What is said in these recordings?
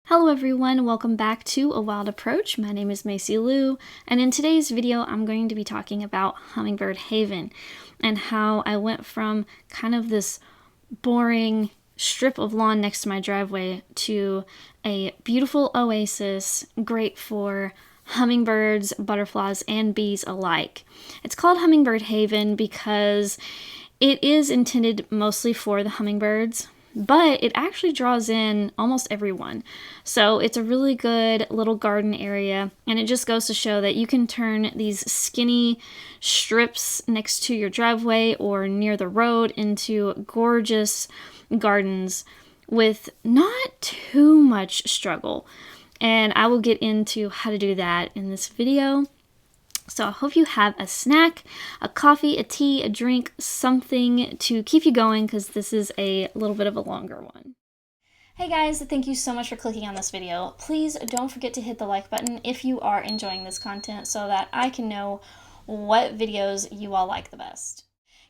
Hello everyone, welcome back to A Wild Approach. My name is Macy Lou, and in today's video I'm going to be talking about Hummingbird Haven and how I went from kind of this boring strip of lawn next to my driveway to a beautiful oasis, great for hummingbirds, butterflies, and bees alike. It's called Hummingbird Haven because it is intended mostly for the hummingbirds, but it actually draws in almost everyone. So it's a really good little garden area, and it just goes to show that you can turn these skinny strips next to your driveway or near the road into gorgeous gardens with not too much struggle. And I will get into how to do that in this video. So I hope you have a snack, a coffee, a tea, a drink, something to keep you going because this is a little bit of a longer one. Hey guys, thank you so much for clicking on this video. Please don't forget to hit the like button if you are enjoying this content so that I can know what videos you all like the best.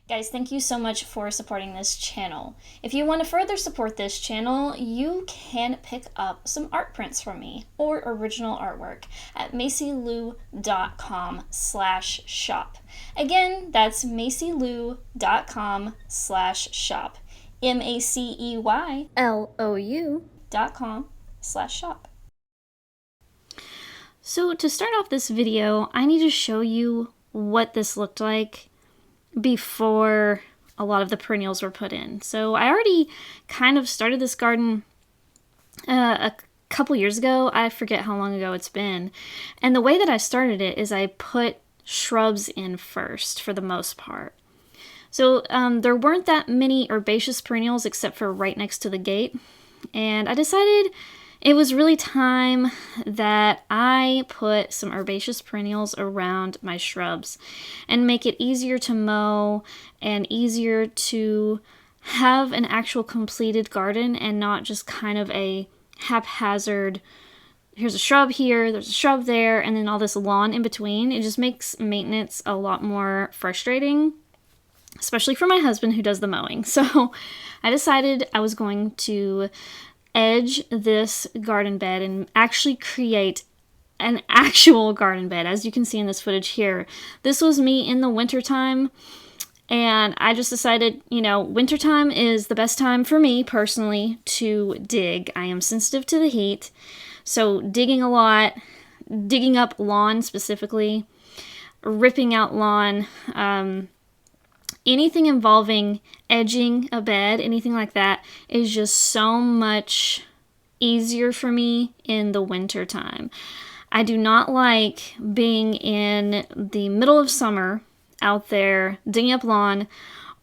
Guys, thank you so much for supporting this channel. If you want to further support this channel, you can pick up some art prints from me or original artwork at macylou.com/shop. Again, that's macylou.com/shop. MACEYLOU.com/shop. So to start off this video, I need to show you what this looked like before a lot of the perennials were put in. So I already kind of started this garden a couple years ago. I forget how long ago it's been. And the way that I started it is I put shrubs in first for the most part. So there weren't that many herbaceous perennials except for right next to the gate. And I decided it was really time that I put some herbaceous perennials around my shrubs and make it easier to mow and easier to have an actual completed garden and not just kind of a haphazard, here's a shrub here, there's a shrub there, and then all this lawn in between. It just makes maintenance a lot more frustrating, especially for my husband who does the mowing. So I decided I was going to edge this garden bed and actually create an actual garden bed. As you can see in this footage here, this was me in the wintertime, and I just decided, you know, wintertime is the best time for me personally to dig. I am sensitive to the heat, so digging a lot, digging up lawn specifically, ripping out lawn, anything involving edging a bed, anything like that, is just so much easier for me in the winter time. I do not like being in the middle of summer out there digging up lawn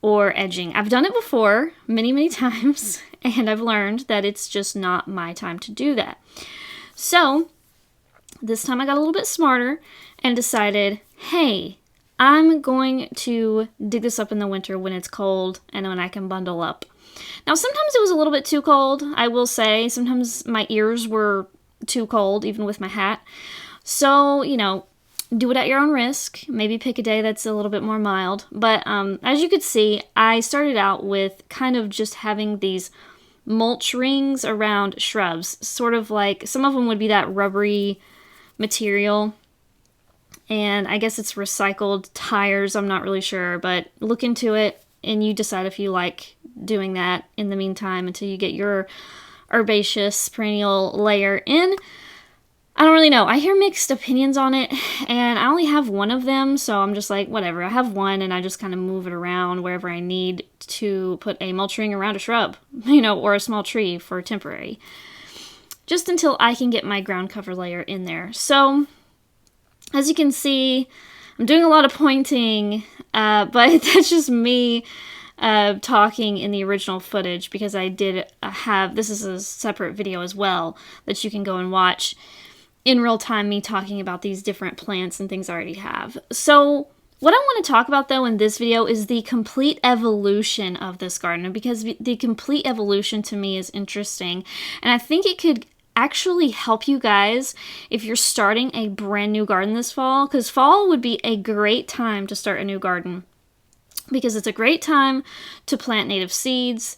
or edging. I've done it before many times, and I've learned that it's just not my time to do that. So this time I got a little bit smarter and decided, hey, I'm going to dig this up in the winter when it's cold and when I can bundle up. Now, sometimes it was a little bit too cold, I will say. Sometimes my ears were too cold, even with my hat. So, you know, do it at your own risk. Maybe pick a day that's a little bit more mild. But as you could see, I started out with kind of just having these mulch rings around shrubs. Sort of like, some of them would be that rubbery material. And I guess it's recycled tires, I'm not really sure, but look into it and you decide if you like doing that in the meantime until you get your herbaceous perennial layer in. I don't really know. I hear mixed opinions on it, and I only have one of them, so I'm just like, whatever. I have one, and I just kind of move it around wherever I need to put a mulch ring around a shrub, you know, or a small tree for temporary, just until I can get my ground cover layer in there. So as you can see, I'm doing a lot of pointing, but that's just me talking in the original footage because I did have, this is a separate video as well that you can go and watch in real time, me talking about these different plants and things I already have. So what I want to talk about though in this video is the complete evolution of this garden, because the complete evolution to me is interesting, and I think it could actually help you guys if you're starting a brand new garden this fall, because fall would be a great time to start a new garden because it's a great time to plant native seeds.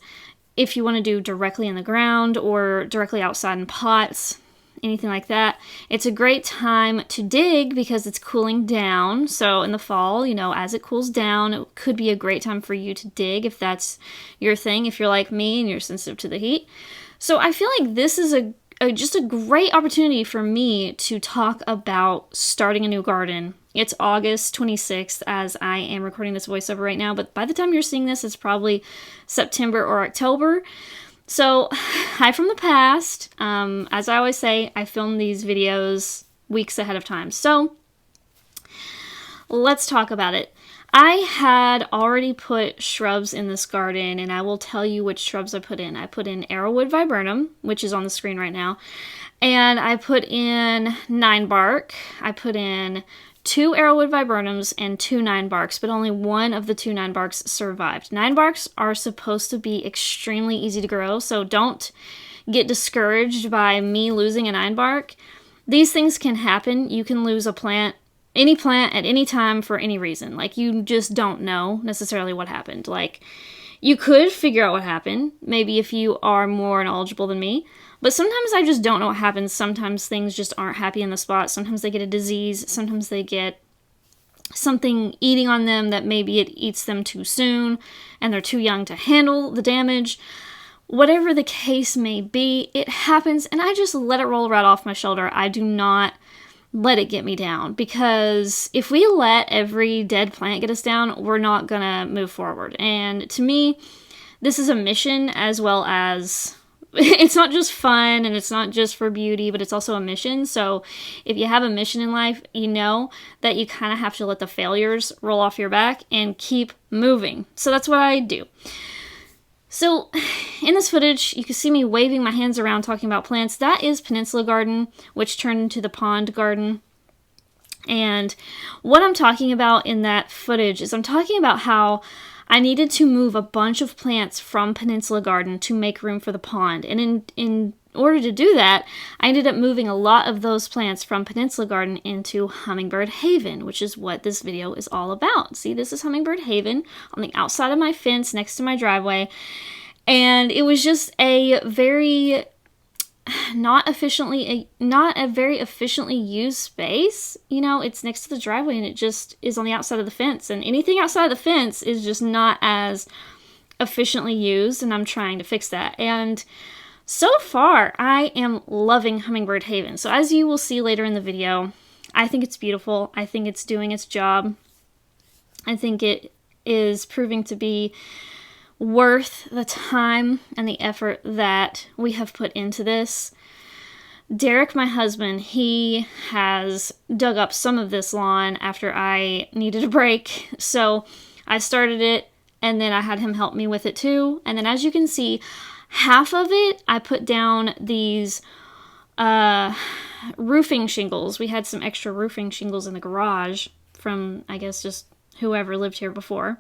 if you want to do directly in the ground or directly outside in pots, anything like that. It's a great time to dig because it's cooling down. So in the fall, you know, as it cools down, it could be a great time for you to dig if that's your thing, if you're like me and you're sensitive to the heat. So I feel like this is just a great opportunity for me to talk about starting a new garden. It's August 26th as I am recording this voiceover right now, but by the time you're seeing this, it's probably September or October. So, hi from the past. As I always say, I film these videos weeks ahead of time. So, let's talk about it. I had already put shrubs in this garden, and I will tell you which shrubs I put in. I put in arrowwood viburnum, which is on the screen right now, and I put in 9-bark. I put in 2 arrowwood viburnums and 2 9-barks, but only one of the 2 9-barks survived. 9-barks are supposed to be extremely easy to grow, so don't get discouraged by me losing a 9-bark. These things can happen. You can lose a plant, any plant at any time for any reason. Like, you just don't know necessarily what happened. Like, you could figure out what happened, maybe if you are more knowledgeable than me. But sometimes I just don't know what happens. Sometimes things just aren't happy in the spot. Sometimes they get a disease. Sometimes they get something eating on them that maybe it eats them too soon and they're too young to handle the damage. Whatever the case may be, it happens and I just let it roll right off my shoulder. I do not let it get me down, because if we let every dead plant get us down, we're not gonna move forward. And to me, this is a mission as well as it's not just fun and it's not just for beauty, but it's also a mission. So if you have a mission in life, you know that you kind of have to let the failures roll off your back and keep moving. So that's what I do. So in this footage, you can see me waving my hands around talking about plants. That is Peninsula Garden, which turned into the Pond Garden. And what I'm talking about in that footage is I'm talking about how I needed to move a bunch of plants from Peninsula Garden to make room for the pond. And in order to do that, I ended up moving a lot of those plants from Peninsula Garden into Hummingbird Haven, which is what this video is all about. See, this is Hummingbird Haven on the outside of my fence next to my driveway. And it was just a very not a very efficiently used space. You know, it's next to the driveway and it just is on the outside of the fence, and anything outside of the fence is just not as efficiently used, and I'm trying to fix that. And so far, I am loving Hummingbird Haven. So as you will see later in the video, I think it's beautiful. I think it's doing its job. I think it is proving to be worth the time and the effort that we have put into this. Derek, my husband, he has dug up some of this lawn after I needed a break. So I started it and then I had him help me with it too. And then as you can see, half of it I put down these roofing shingles. We had some extra roofing shingles in the garage from, I guess, just whoever lived here before.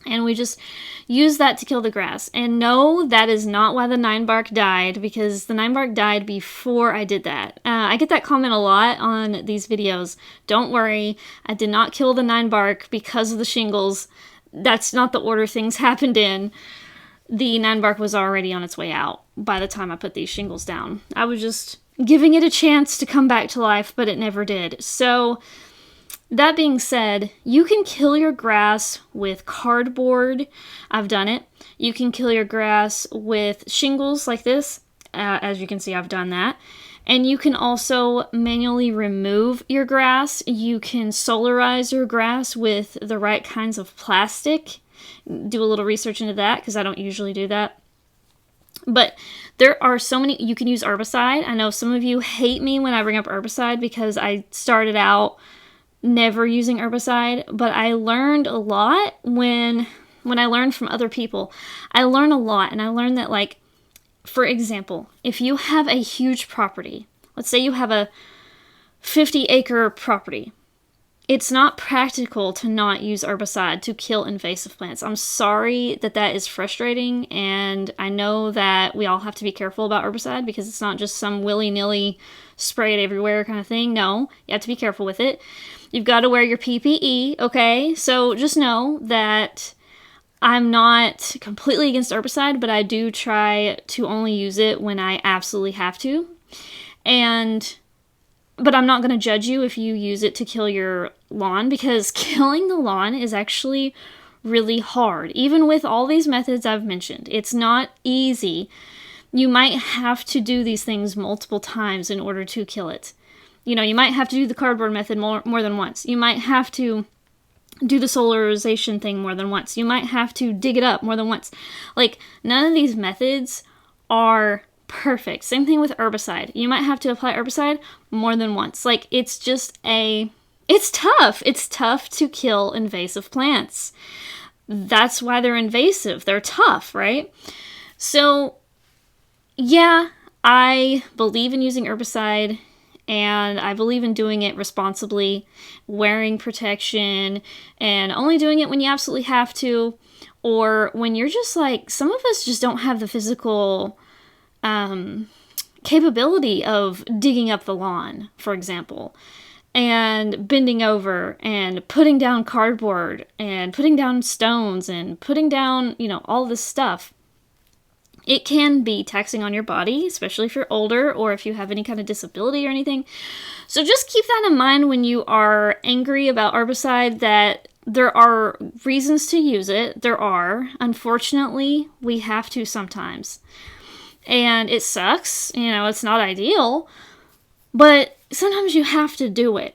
And we just use that to kill the grass. And no, that is not why the 9-bark died, because the 9-bark died before I did that. I get that comment a lot on these videos. Don't worry, I did not kill the 9-bark because of the shingles. That's not the order things happened in. The 9-bark was already on its way out by the time I put these shingles down. I was just giving it a chance to come back to life, but it never did. So that being said, you can kill your grass with cardboard. I've done it. You can kill your grass with shingles like this. As you can see, I've done that. And you can also manually remove your grass. You can solarize your grass with the right kinds of plastic. Do a little research into that, because I don't usually do that. But there are so many. You can use herbicide. I know some of you hate me when I bring up herbicide because I started out never using herbicide, but I learned a lot when I learned from other people. I learned a lot, and I learned that, like, for example, if you have a huge property, let's say you have a 50-acre property, it's not practical to not use herbicide to kill invasive plants. I'm sorry that that is frustrating, and I know that we all have to be careful about herbicide because it's not just some willy-nilly spray it everywhere kind of thing. No, you have to be careful with it. You've got to wear your PPE, okay? So just know that I'm not completely against herbicide, but I do try to only use it when I absolutely have to. But I'm not going to judge you if you use it to kill your lawn, because killing the lawn is actually really hard. Even with all these methods I've mentioned, it's not easy. You might have to do these things multiple times in order to kill it. You know, you might have to do the cardboard method more than once. You might have to do the solarization thing more than once. You might have to dig it up more than once. Like, none of these methods are perfect. Same thing with herbicide. You might have to apply herbicide more than once. Like, it's tough. It's tough to kill invasive plants. That's why they're invasive. They're tough, right? So, yeah, I believe in using herbicide, and I believe in doing it responsibly, wearing protection, and only doing it when you absolutely have to, or when you're just like, some of us just don't have the physical capability of digging up the lawn, for example, and bending over and putting down cardboard and putting down stones and putting down, all this stuff. It can be taxing on your body, especially if you're older or if you have any kind of disability or anything. So just keep that in mind when you are angry about herbicide, that there are reasons to use it. There are. Unfortunately, we have to sometimes. And it sucks. It's not ideal. But sometimes you have to do it.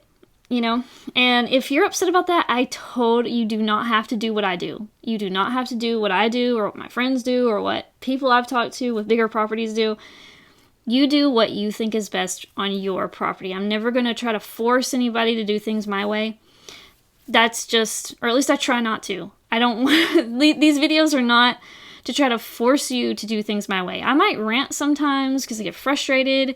And if you're upset about that, you do not have to do what I do. You do not have to do what I do or what my friends do or what people I've talked to with bigger properties do. You do what you think is best on your property. I'm never going to try to force anybody to do things my way. That's just, or at least I try not to. I don't want, these videos are not to try to force you to do things my way. I might rant sometimes because I get frustrated.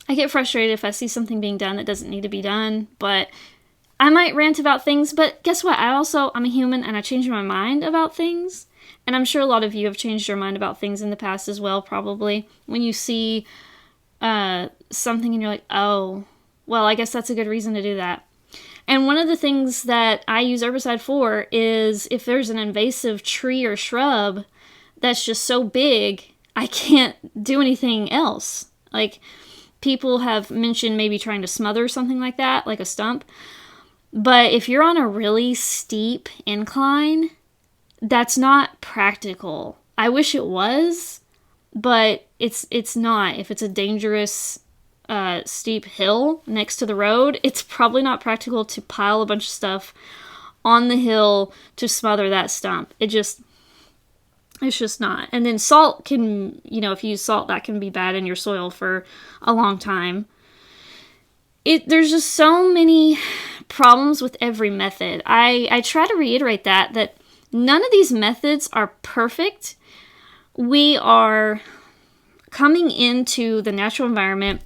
I get frustrated if I see something being done that doesn't need to be done, but I might rant about things. But guess what? I'm a human, and I change my mind about things. And I'm sure a lot of you have changed your mind about things in the past as well, probably. When you see something and you're like, oh, well, I guess that's a good reason to do that. And one of the things that I use herbicide for is if there's an invasive tree or shrub that's just so big, I can't do anything else. Like, people have mentioned maybe trying to smother something like that, like a stump. But if you're on a really steep incline, that's not practical. I wish it was, but it's not. If it's a dangerous steep hill next to the road, it's probably not practical to pile a bunch of stuff on the hill to smother that stump. It's just not. And then salt can, if you use salt, that can be bad in your soil for a long time. There's just so many problems with every method. I try to reiterate that none of these methods are perfect. We are coming into the natural environment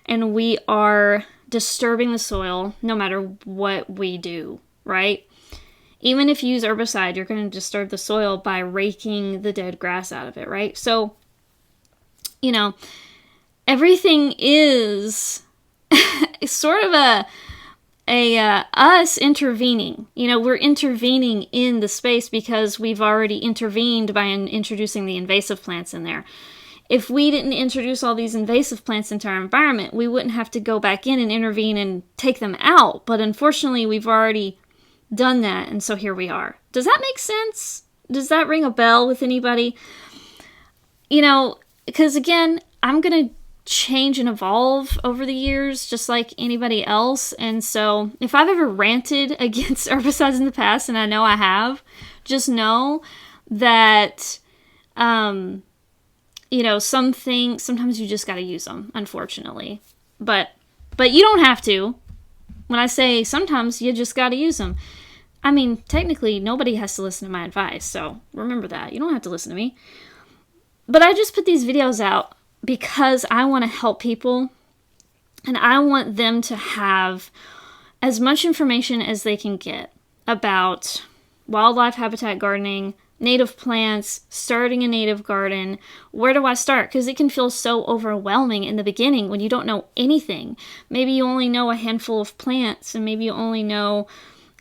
and we are disturbing the soil no matter what we do, right? Even if you use herbicide, you're going to disturb the soil by raking the dead grass out of it, right? So, everything is sort of us intervening. We're intervening in the space because we've already intervened by introducing the invasive plants in there. If we didn't introduce all these invasive plants into our environment, we wouldn't have to go back in and intervene and take them out. But unfortunately, we've already done that, and so here we are. Does that make sense? Does that ring a bell with anybody? Because again, I'm going to change and evolve over the years, just like anybody else. And so if I've ever ranted against herbicides in the past, and I know I have, just know that, sometimes you just got to use them, unfortunately. But you don't have to. When I say sometimes, you just got to use them. I mean, technically, nobody has to listen to my advice, so remember that. You don't have to listen to me. But I just put these videos out because I want to help people, and I want them to have as much information as they can get about wildlife habitat gardening, native plants, starting a native garden. Where do I start? Because it can feel so overwhelming in the beginning when you don't know anything. Maybe you only know a handful of plants, and maybe you only know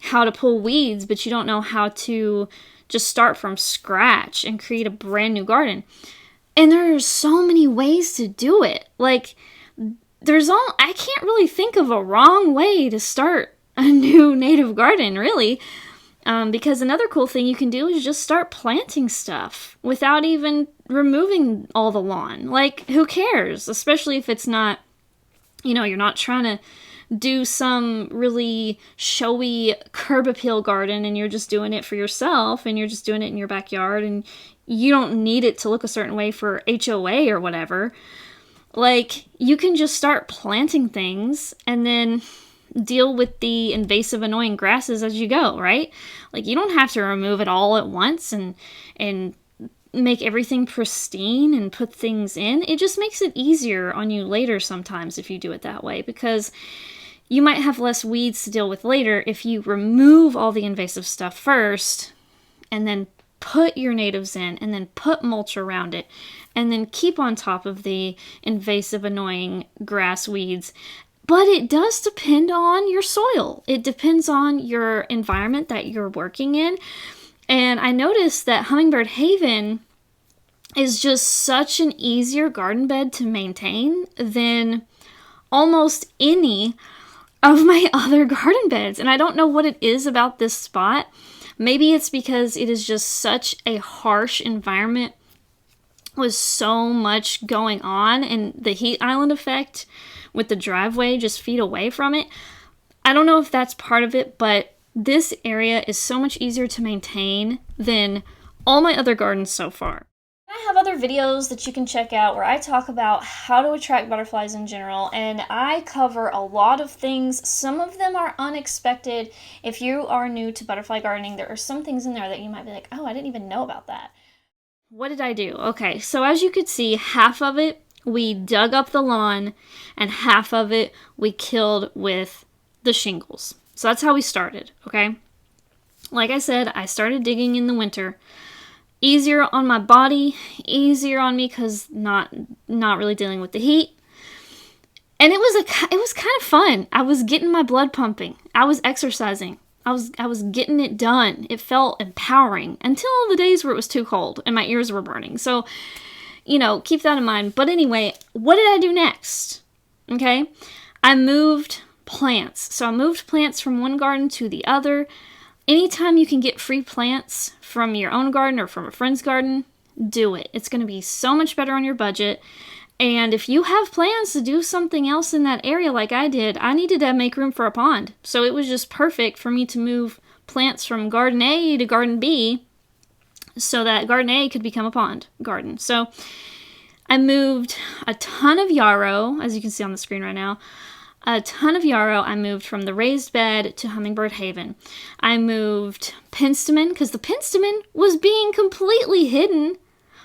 how to pull weeds, but you don't know how to just start from scratch and create a brand new garden. And there are so many ways to do it. Like, I can't really think of a wrong way to start a new native garden, really. Because another cool thing you can do is just start planting stuff without even removing all the lawn. Like, who cares? Especially if it's not, you're not trying to do some really showy curb appeal garden and you're just doing it for yourself and you're just doing it in your backyard and you don't need it to look a certain way for HOA or whatever. Like, you can just start planting things and then deal with the invasive, annoying grasses as you go, right? Like, you don't have to remove it all at once and make everything pristine and put things in. It just makes it easier on you later sometimes if you do it that way, because you might have less weeds to deal with later if you remove all the invasive stuff first and then put your natives in and then put mulch around it and then keep on top of the invasive, annoying grass weeds. But it does depend on your soil. It depends on your environment that you're working in. And I noticed that Hummingbird Haven is just such an easier garden bed to maintain than almost any of my other garden beds. And I don't know what it is about this spot. Maybe it's because it is just such a harsh environment with so much going on and the heat island effect with the driveway just feet away from it. I don't know if that's part of it, but this area is so much easier to maintain than all my other gardens so far. I have other videos that you can check out where I talk about how to attract butterflies in general, and I cover a lot of things. Some of them are unexpected. If you are new to butterfly gardening, there are some things in there that you might be like, oh, I didn't even know about that. What did I do? Okay, so as you could see, half of it we dug up the lawn and half of it we killed with the shingles. So that's how we started, okay? Like I said, I started digging in the winter. Easier on my body, easier on me because not really dealing with the heat. And it was kind of fun. I was getting my blood pumping. I was exercising. I was getting it done. It felt empowering until the days where it was too cold and my ears were burning. So, keep that in mind. But anyway, what did I do next? Okay? I moved plants. So I moved plants from one garden to the other. Anytime you can get free plants from your own garden or from a friend's garden, do it. It's going to be so much better on your budget. And if you have plans to do something else in that area like I did, I needed to make room for a pond. So it was just perfect for me to move plants from garden A to garden B so that garden A could become a pond garden. So I moved a ton of yarrow, as you can see on the screen right now. A ton of yarrow. I moved from the raised bed to Hummingbird Haven. I moved penstemon because the penstemon was being completely hidden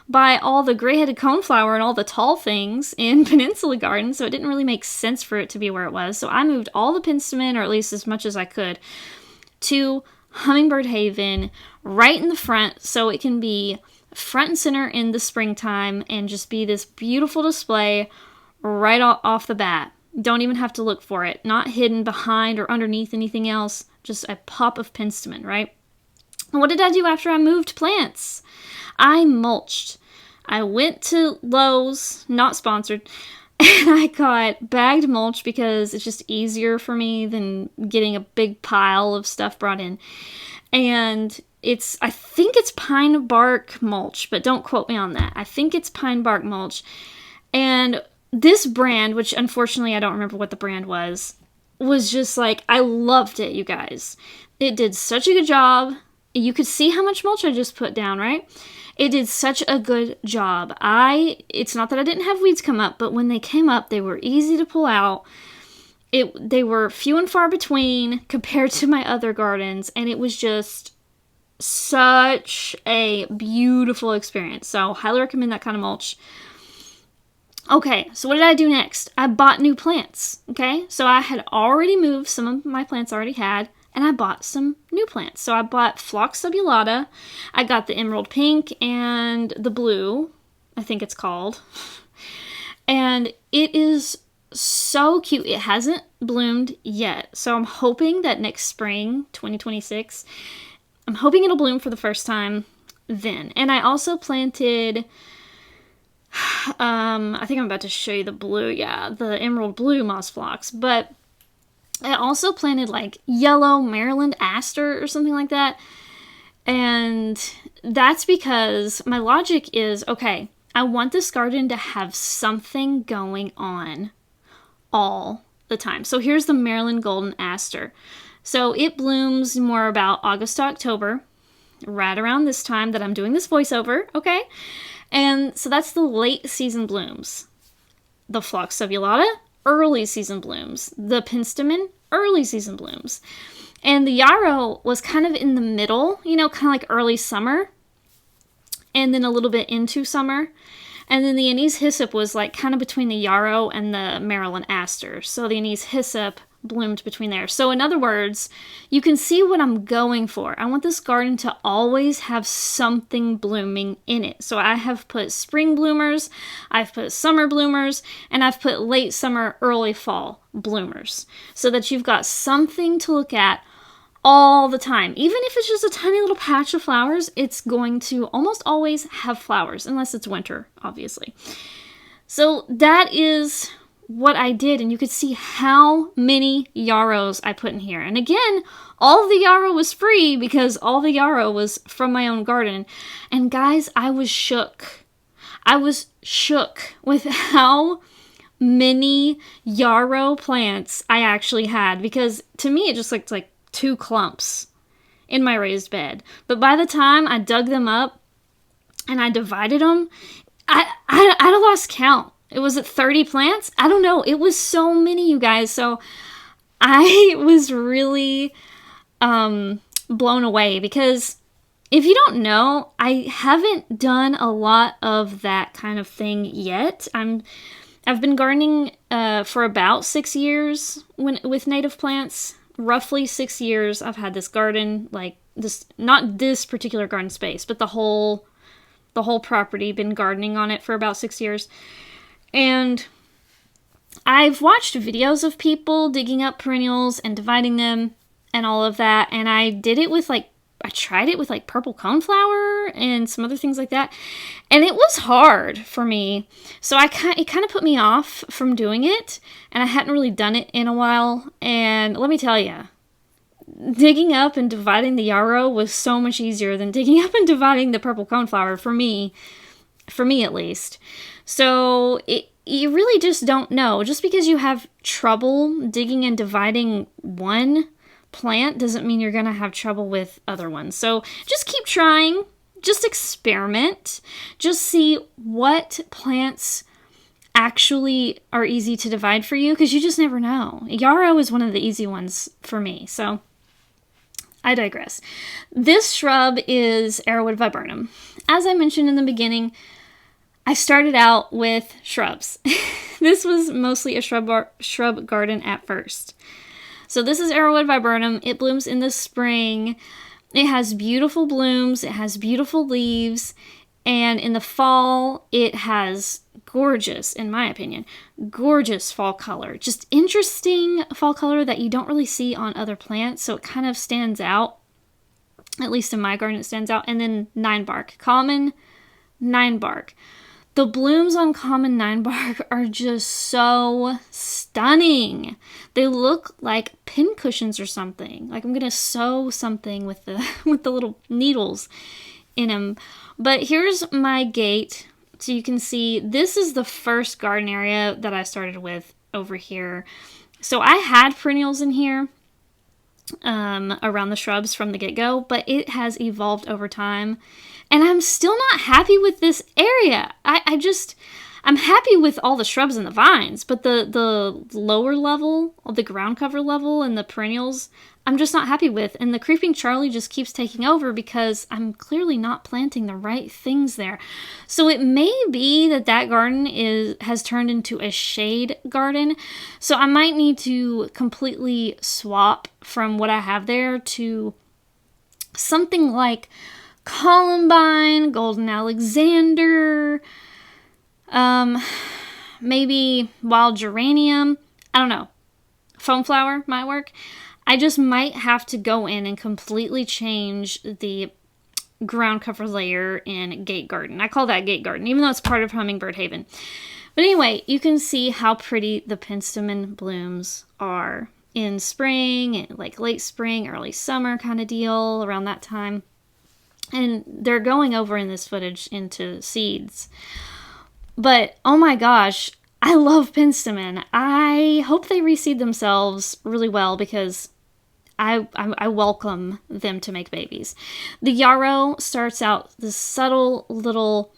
by all the gray-headed coneflower and all the tall things in Peninsula Garden, so it didn't really make sense for it to be where it was. So I moved all the penstemon, or at least as much as I could, to Hummingbird Haven right in the front so it can be front and center in the springtime and just be this beautiful display right off the bat. Don't even have to look for it. Not hidden behind or underneath anything else. Just a pop of penstemon, right? And what did I do after I moved plants? I mulched. I went to Lowe's, not sponsored, and I got bagged mulch because it's just easier for me than getting a big pile of stuff brought in. And I think it's pine bark mulch, but don't quote me on that. I think it's pine bark mulch. And this brand, which unfortunately I don't remember what the brand was just like, I loved it, you guys. It did such a good job. You could see how much mulch I just put down, right? It did such a good job. It's not that I didn't have weeds come up, but when they came up, they were easy to pull out. They were few and far between compared to my other gardens, and it was just such a beautiful experience. So, highly recommend that kind of mulch. Okay, so what did I do next? I bought new plants, okay? So I had already moved, some of my plants I already had, and I bought some new plants. So I bought Phlox subulata, I got the emerald pink and the blue, I think it's called. And it is so cute. It hasn't bloomed yet, so I'm hoping that next spring, 2026, I'm hoping it'll bloom for the first time then. And I also planted, I think I'm about to show you the blue, yeah, the emerald blue moss phlox, but I also planted like yellow Maryland aster or something like that. And that's because my logic is, okay, I want this garden to have something going on all the time. So here's the Maryland golden aster. So it blooms more about August to October, right around this time that I'm doing this voiceover, okay? And so that's the late season blooms. The Phlox subulata, early season blooms. The penstemon, early season blooms. And the yarrow was kind of in the middle, you know, kind of like early summer, and then a little bit into summer. And then the anise hyssop was like kind of between the yarrow and the Maryland aster. So the anise hyssop bloomed between there. So in other words, you can see what I'm going for. I want this garden to always have something blooming in it. So I have put spring bloomers, I've put summer bloomers, and I've put late summer, early fall bloomers. So that you've got something to look at all the time. Even if it's just a tiny little patch of flowers, it's going to almost always have flowers, unless it's winter, obviously. So that is what I did, and you could see how many yarrows I put in here. And again, all of the yarrow was free because all the yarrow was from my own garden. And guys, I was shook. I was shook with how many yarrow plants I actually had, because to me it just looked like 2 clumps in my raised bed. But by the time I dug them up and I divided them, I lost count. It was at 30 plants. I don't know. It was so many, you guys. So I was really blown away, because if you don't know, I haven't done a lot of that kind of thing yet. I've been gardening for about 6 years with native plants. Roughly 6 years I've had this garden, like this, not this particular garden space, but the whole property, been gardening on it for about 6 years. And I've watched videos of people digging up perennials and dividing them and all of that. And I tried it with like purple coneflower and some other things like that. And it was hard for me. So it kind of put me off from doing it. And I hadn't really done it in a while. And let me tell you, digging up and dividing the yarrow was so much easier than digging up and dividing the purple coneflower for me at least. So you really just don't know. Just because you have trouble digging and dividing one plant doesn't mean you're going to have trouble with other ones. So just keep trying. Just experiment. Just see what plants actually are easy to divide for you, because you just never know. Yarrow is one of the easy ones for me. So I digress. This shrub is Arrowwood viburnum. As I mentioned in the beginning, I started out with shrubs. This was mostly a shrub garden at first. So this is Arrowwood viburnum. It blooms in the spring. It has beautiful blooms. It has beautiful leaves. And in the fall, it has gorgeous, in my opinion, gorgeous fall color. Just interesting fall color that you don't really see on other plants. So it kind of stands out. At least in my garden, it stands out. And then 9-bark. Common 9-bark. The blooms on common 9-bark are just so stunning. They look like pin cushions or something. Like I'm gonna sew something with the little needles in them. But here's my gate, so you can see this is the first garden area that I started with over here. So I had perennials in here around the shrubs from the get-go, but it has evolved over time. And I'm still not happy with this area. I'm happy with all the shrubs and the vines, but the lower level, the ground cover level and the perennials, I'm just not happy with. And the creeping Charlie just keeps taking over because I'm clearly not planting the right things there. So it may be that garden has turned into a shade garden. So I might need to completely swap from what I have there to something like Columbine, Golden Alexander, maybe wild geranium. I don't know. Foam flower might work. I just might have to go in and completely change the ground cover layer in Gate Garden. I call that Gate Garden, even though it's part of Hummingbird Haven. But anyway, you can see how pretty the penstemon blooms are in spring, like late spring, early summer kind of deal, around that time. And they're going over in this footage into seeds. But, oh my gosh, I love penstemon. I hope they reseed themselves really well because I welcome them to make babies. The yarrow starts out this subtle little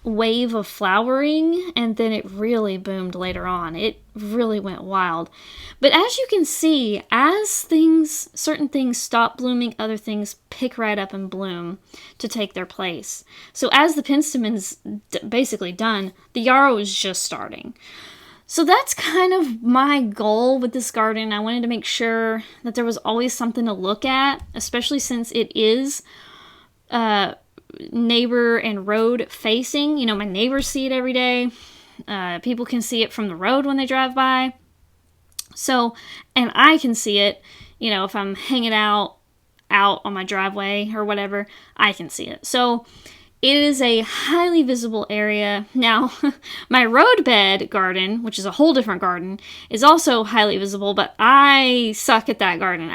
wave of flowering, and then it really boomed later on. It really went wild. But as you can see, as certain things stop blooming, other things pick right up and bloom to take their place. So as the penstemon's basically done, the yarrow is just starting. So that's kind of my goal with this garden. I wanted to make sure that there was always something to look at, especially since it is neighbor and road facing. You know, my neighbors see it every day. People can see it from the road when they drive by. So, and I can see it, you know, if I'm hanging out on my driveway or whatever, I can see it. So it is a highly visible area. Now, my roadbed garden, which is a whole different garden, is also highly visible, but I suck at that garden.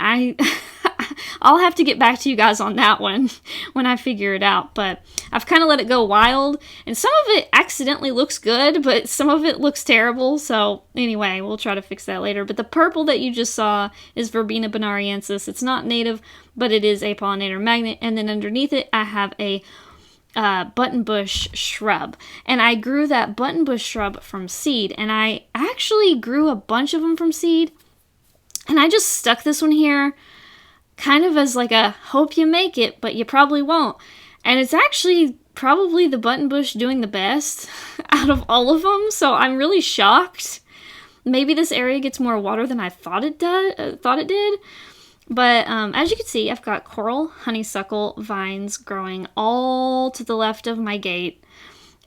I'll have to get back to you guys on that one when I figure it out, but I've kind of let it go wild, and some of it accidentally looks good, but some of it looks terrible, so anyway, we'll try to fix that later. But the purple that you just saw is Verbena bonariensis. It's not native, but it is a pollinator magnet, and then underneath it I have a buttonbush shrub, and I grew that buttonbush shrub from seed, and I actually grew a bunch of them from seed, and I just stuck this one here kind of as like a hope you make it, but you probably won't. And it's actually probably the buttonbush doing the best out of all of them, so I'm really shocked. Maybe this area gets more water than I thought it did. But as you can see, I've got coral honeysuckle vines growing all to the left of my gate.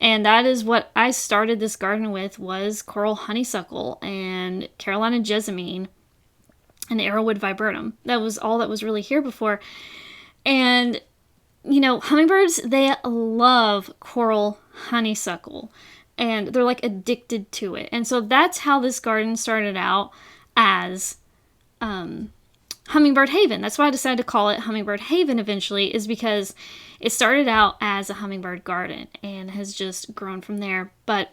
And that is what I started this garden with, was coral honeysuckle and Carolina jessamine and arrowwood viburnum. That was all that was really here before. And, you know, hummingbirds, they love coral honeysuckle. And they're like addicted to it. And so that's how this garden started out as Hummingbird Haven. That's why I decided to call it Hummingbird Haven eventually, is because it started out as a hummingbird garden and has just grown from there. But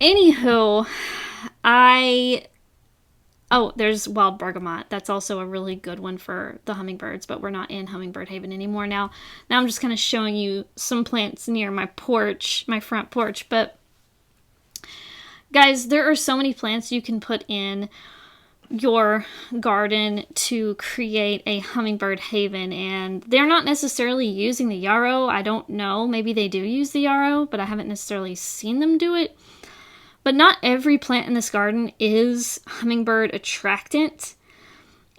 anywho, there's wild bergamot. That's also a really good one for the hummingbirds, but we're not in Hummingbird Haven anymore now. Now I'm just kind of showing you some plants near my porch, my front porch. But guys, there are so many plants you can put in your garden to create a hummingbird haven, and they're not necessarily using the yarrow. I don't know, maybe they do use the yarrow, but I haven't necessarily seen them do it. But not every plant in this garden is hummingbird attractant,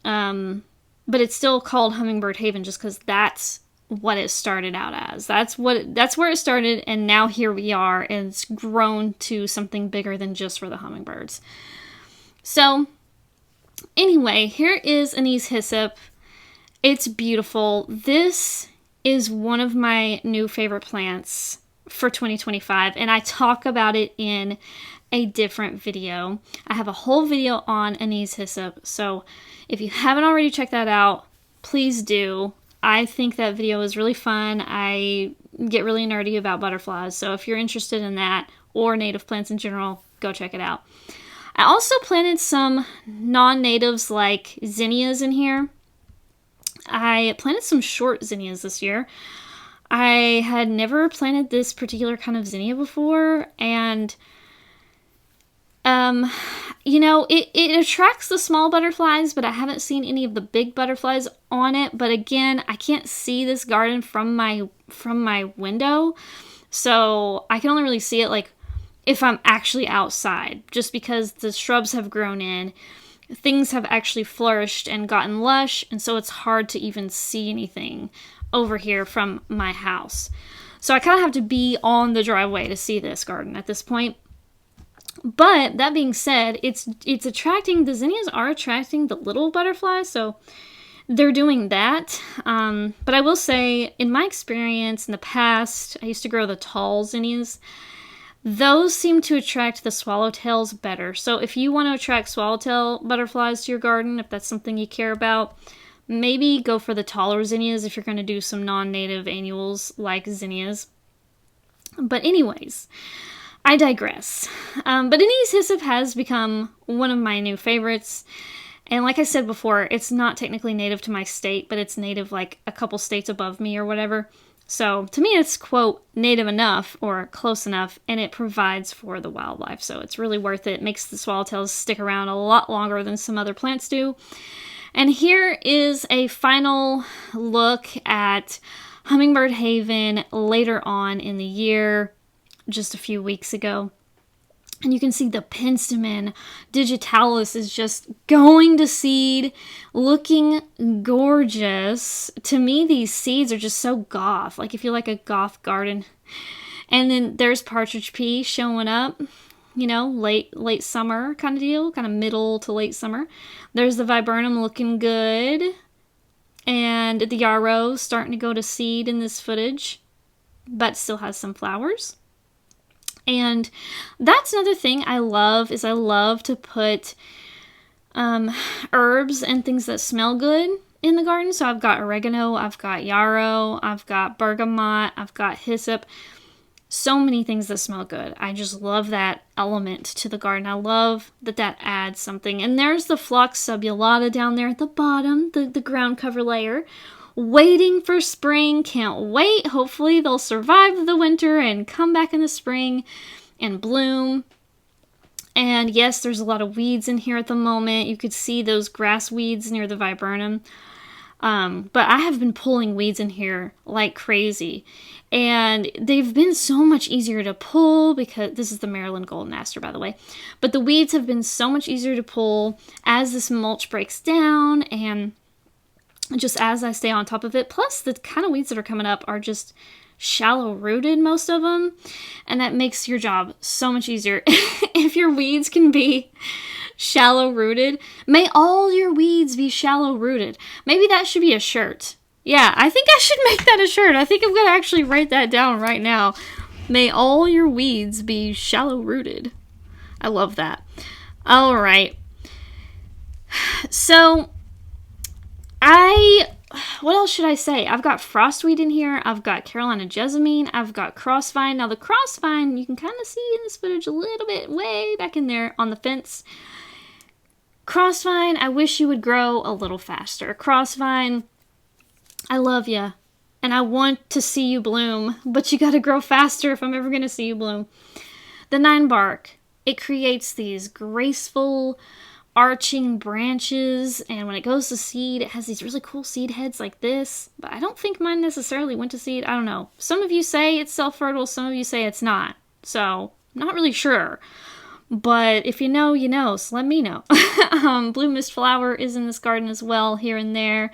but it's still called Hummingbird Haven just because that's what it started out as. That's where it started, and now here we are, and it's grown to something bigger than just for the hummingbirds. So anyway, here is anise hyssop. It's beautiful. This is one of my new favorite plants for 2025, and I talk about it in a different video. I have a whole video on anise hyssop, so if you haven't already checked that out, please do. I think that video is really fun. I get really nerdy about butterflies, so if you're interested in that or native plants in general, go check it out. I also planted some non-natives like zinnias in here. I planted some short zinnias this year. I had never planted this particular kind of zinnia before, and you know, it attracts the small butterflies, but I haven't seen any of the big butterflies on it. But again, I can't see this garden from my window, so I can only really see it like if I'm actually outside, just because the shrubs have grown in, things have actually flourished and gotten lush, and so it's hard to even see anything over here from my house. So I kind of have to be on the driveway to see this garden at this point. But that being said, it's attracting, the zinnias are attracting the little butterflies, so they're doing that. But I will say, in my experience in the past, I used to grow the tall zinnias. Those seem to attract the swallowtails better. So if you want to attract swallowtail butterflies to your garden, if that's something you care about, maybe go for the taller zinnias if you're going to do some non-native annuals like zinnias. But anyways, I digress. But anise hyssop has become one of my new favorites. And like I said before, it's not technically native to my state, but it's native like a couple states above me or whatever. So to me, it's, quote, native enough or close enough, and it provides for the wildlife. So it's really worth it. It makes the swallowtails stick around a lot longer than some other plants do. And here is a final look at Hummingbird Haven later on in the year, just a few weeks ago. And you can see the penstemon digitalis is just going to seed, looking gorgeous. To me, these seeds are just so goth. Like, if you like a goth garden. And then there's partridge pea showing up, you know, late summer kind of deal, kind of middle to late summer. There's the viburnum looking good. And the yarrow starting to go to seed in this footage, but still has some flowers. And that's another thing I love, is I love to put herbs and things that smell good in the garden. So I've got oregano, I've got yarrow, I've got bergamot, I've got hyssop. So many things that smell good. I just love that element to the garden. I love that adds something. And there's the phlox subulata down there at the bottom, the ground cover layer, waiting for spring. Can't wait. Hopefully they'll survive the winter and come back in the spring and bloom. And yes, there's a lot of weeds in here at the moment. You could see those grass weeds near the viburnum. But I have been pulling weeds in here like crazy. And they've been so much easier to pull, because this is the Maryland golden aster, by the way. But the weeds have been so much easier to pull as this mulch breaks down and just as I stay on top of it. Plus, the kind of weeds that are coming up are just shallow rooted, most of them. And that makes your job so much easier. If your weeds can be shallow rooted, may all your weeds be shallow rooted. Maybe that should be a shirt. Yeah, I think I should make that a shirt. I think I'm going to actually write that down right now. May all your weeds be shallow rooted. I love that. All right. So, what else should I say? I've got frostweed in here. I've got Carolina jessamine. I've got crossvine. Now, the crossvine, you can kind of see in this footage a little bit way back in there on the fence. Crossvine, I wish you would grow a little faster. Crossvine, I love you, and I want to see you bloom, but you got to grow faster if I'm ever going to see you bloom. The 9-bark, it creates these graceful, arching branches, and when it goes to seed, it has these really cool seed heads like this, but I don't think mine necessarily went to seed. I don't know. Some of you say it's self-fertile, some of you say it's not, so I'm not really sure. But if you know, you know, so let me know. Blue mistflower is in this garden as well, here and there.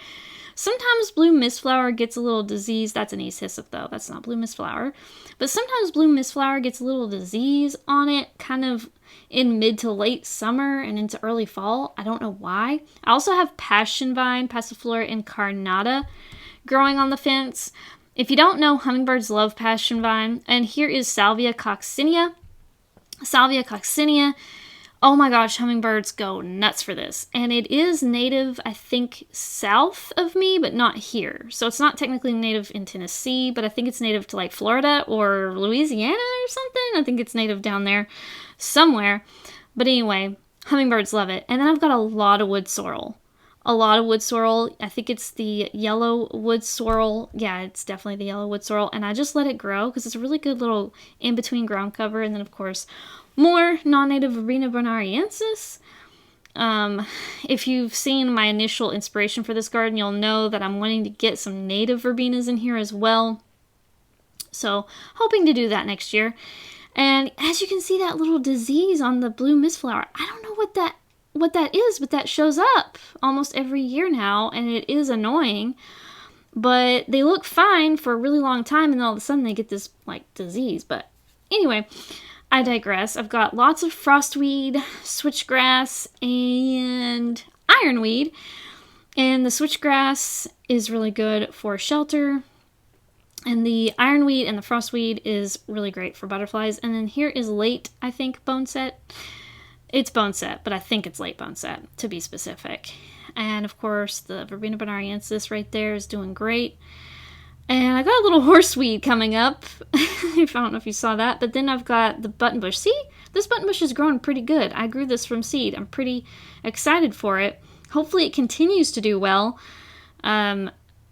Sometimes blue mistflower gets a little disease. That's anise hyssop, though. That's not blue mistflower. But sometimes blue mistflower gets a little disease on it, kind of in mid to late summer and into early fall. I don't know why. I also have passion vine, Passiflora incarnata, growing on the fence. If you don't know, hummingbirds love passion vine. And here is Salvia coccinea. Salvia coccinea. Oh my gosh, hummingbirds go nuts for this. And it is native, I think, south of me, but not here. So it's not technically native in Tennessee, but I think it's native to like Florida or Louisiana or something. I think it's native down there somewhere. But anyway, hummingbirds love it. And then I've got a lot of wood sorrel. A lot of wood sorrel. I think it's the yellow wood sorrel. Yeah, it's definitely the yellow wood sorrel. And I just let it grow because it's a really good little in-between ground cover. And then, of course, more non-native Verbena bonariensis. If you've seen my initial inspiration for this garden, you'll know that I'm wanting to get some native verbenas in here as well. So, hoping to do that next year. And as you can see, that little disease on the blue mistflower, I don't know what that is, but that shows up almost every year now, and it is annoying. but they look fine for a really long time, and then all of a sudden they get this like disease. But anyway, I digress. I've got lots of frostweed, switchgrass, and ironweed. And the switchgrass is really good for shelter. And the ironweed and the frostweed is really great for butterflies. And then here is late, I think, boneset. It's boneset, but I think it's late boneset, to be specific. And of course, the Verbena bonariensis right there is doing great. And I got a little horseweed coming up. I don't know if you saw that. But then I've got the buttonbush. See? This buttonbush is growing pretty good. I grew this from seed. I'm pretty excited for it. Hopefully it continues to do well.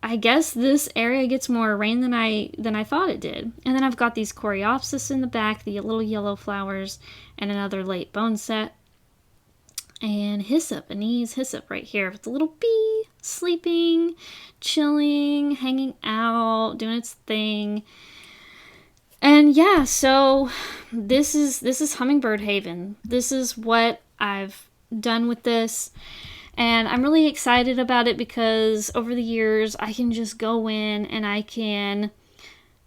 I guess this area gets more rain than I thought it did. And then I've got these coreopsis in the back, the little yellow flowers, and another late boneset. And hyssop, Anise hyssop right here with the little bee sleeping, chilling, hanging out, doing its thing. And yeah, so this is Hummingbird Haven. This is what I've done with this. And I'm really excited about it because over the years I can just go in and I can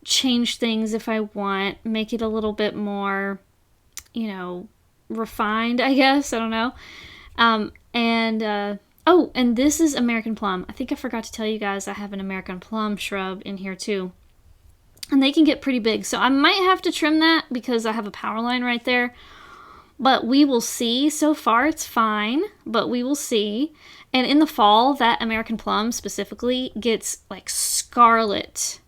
change things if I want, make it a little bit more, refined, I guess. I don't know. And this is American plum. I think I forgot to tell you guys I have an American plum shrub in here too. And they can get pretty big. So I might have to trim that because I have a power line right there. But we will see. So far it's fine, but we will see. And in the fall, that American plum specifically gets like scarlet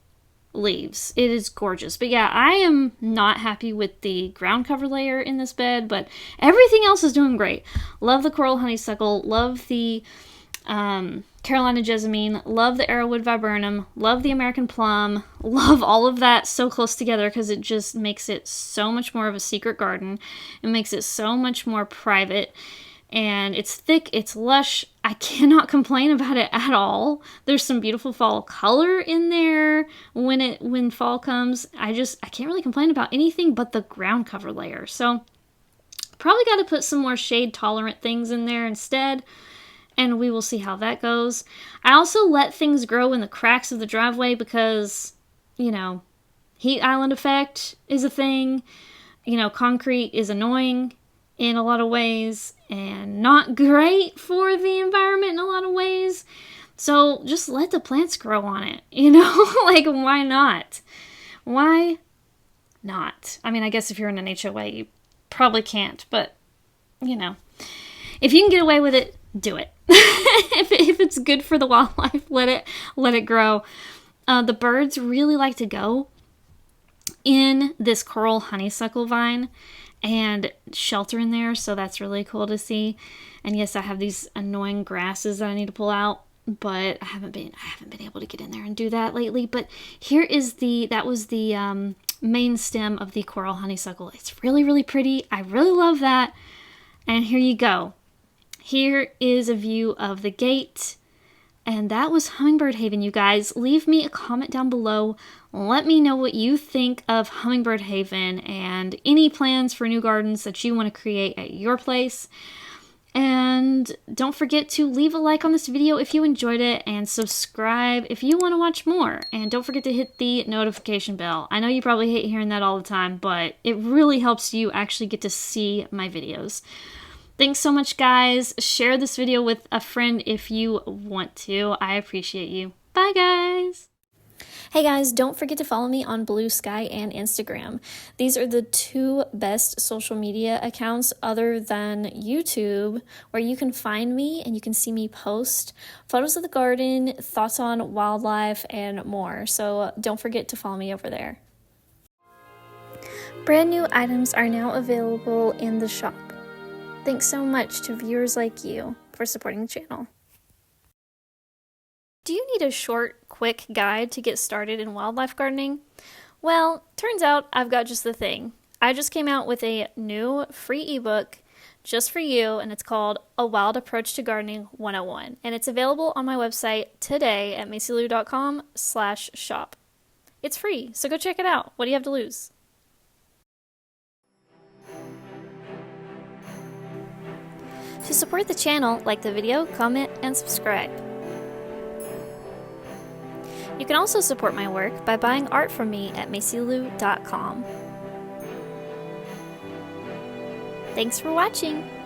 leaves. It is gorgeous. But yeah, I am not happy with the ground cover layer in this bed, but everything else is doing great. Love the coral honeysuckle, love the Carolina jessamine, love the arrowwood viburnum, love the American plum, love all of that so close together because it just makes it so much more of a secret garden. It makes it so much more private. And it's thick, it's lush. I cannot complain about it at all. There's some beautiful fall color in there when fall comes. I can't really complain about anything but the ground cover layer. So probably got to put some more shade tolerant things in there instead. And we will see how that goes. I also let things grow in the cracks of the driveway because, heat island effect is a thing. Concrete is annoying in a lot of ways and not great for the environment in a lot of ways. So just let the plants grow on it, like why not? Why not? I mean, I guess if you're in an HOA, you probably can't, but if you can get away with it, do it. if it's good for the wildlife, let it grow. The birds really like to go in this coral honeysuckle vine and shelter in there, so that's really cool to see. And yes, I have these annoying grasses that I need to pull out, but I haven't been able to get in there and do that lately. But here is that was the main stem of the coral honeysuckle. It's really, really pretty. I really love that. And here you go. Here is a view of the gate. And that was Hummingbird Haven, you guys. Leave me a comment down below. Let me know what you think of Hummingbird Haven and any plans for new gardens that you want to create at your place. And don't forget to leave a like on this video if you enjoyed it and subscribe if you want to watch more. And don't forget to hit the notification bell. I know you probably hate hearing that all the time, but it really helps you actually get to see my videos. Thanks so much, guys. Share this video with a friend if you want to. I appreciate you. Bye, guys. Hey guys, don't forget to follow me on Blue Sky and Instagram. These are the two best social media accounts other than YouTube where you can find me and you can see me post photos of the garden, thoughts on wildlife, and more. So don't forget to follow me over there. Brand new items are now available in the shop. Thanks so much to viewers like you for supporting the channel. Do you need a short, quick guide to get started in wildlife gardening? Well, turns out I've got just the thing. I just came out with a new free ebook just for you, and it's called A Wild Approach to Gardening 101. And it's available on my website today at macylou.com/shop. It's free, so go check it out. What do you have to lose? To support the channel, like the video, comment, and subscribe. You can also support my work by buying art from me at macylu.com. Thanks for watching!